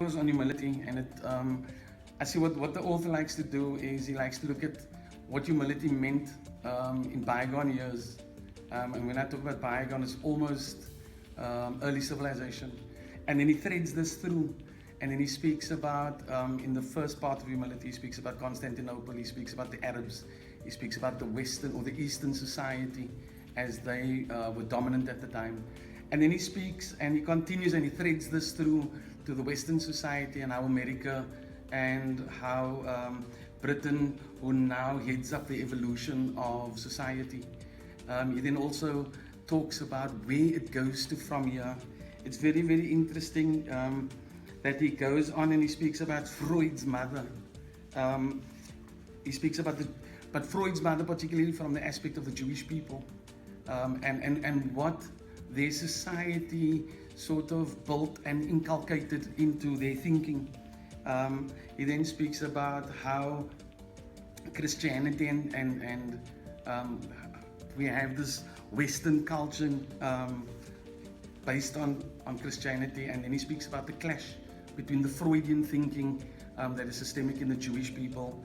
was on humility, and I see what the author likes to do is he likes to look at what humility meant in bygone years. And when I talk about bygone, it's almost early civilization. And then he threads this through, and then he speaks about, in the first part of humility, he speaks about Constantinople, he speaks about the Arabs, he speaks about the Western or the Eastern society as they were dominant at the time. And then he speaks and he continues and he threads this through to the Western society and how America and how Britain, who now heads up the evolution of society. He then also talks about where it goes to from here. It's very, very interesting that he goes on and he speaks about Freud's mother. He speaks about but Freud's mother particularly from the aspect of the Jewish people and what their society sort of built and inculcated into their thinking. He then speaks about how Christianity and we have this Western culture based on Christianity, and then he speaks about the clash between the Freudian thinking that is systemic in the Jewish people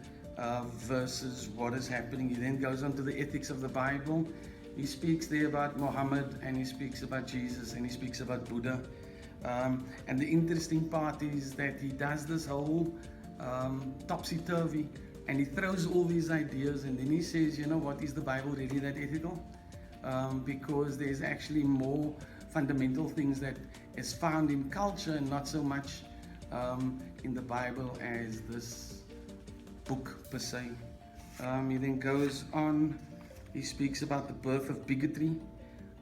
versus what is happening. He then goes on to the ethics of the Bible. He speaks there about Muhammad, and he speaks about Jesus, and he speaks about Buddha. And the interesting part is that he does this whole topsy-turvy, and he throws all these ideas, and then he says, you know what, is the Bible really that ethical? Because there's actually more fundamental things that is found in culture and not so much in the Bible as this book per se. He then goes on. He speaks about the birth of bigotry,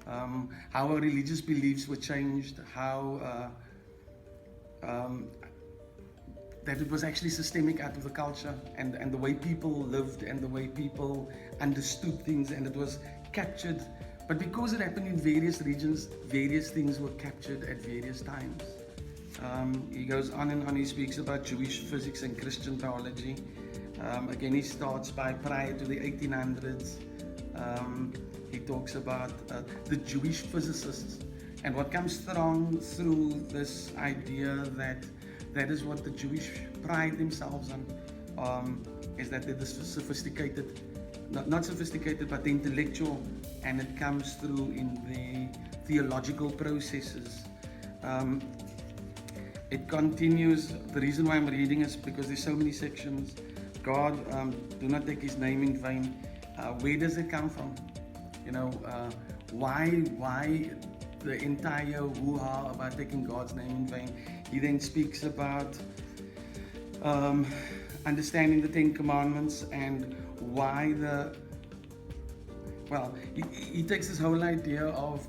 how our religious beliefs were changed, how that it was actually systemic out of the culture and the way people lived and the way people understood things, and it was captured. But because it happened in various regions, various things were captured at various times. He goes on and on. He speaks about Jewish physics and Christian theology. Again, he starts by prior to the 1800s. He talks about the Jewish physicists, and what comes strong through this idea that is what the Jewish pride themselves on, is that they're the sophisticated, not sophisticated, but the intellectual, and it comes through in the theological processes. It continues. The reason why I'm reading is because there's so many sections. God, do not take his name in vain. Where does it come from? You know, why the entire hoo-ha about taking God's name in vain? He then speaks about understanding the Ten Commandments and why he takes this whole idea of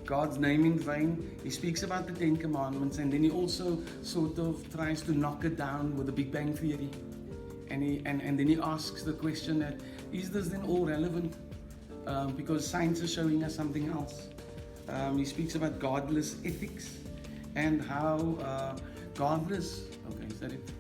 God's name in vain. He speaks about the Ten Commandments, and then he also sort of tries to knock it down with the Big Bang Theory. And then he asks the question that, is this then all relevant? Because science is showing us something else. He speaks about godless ethics and how godless, okay, is that it?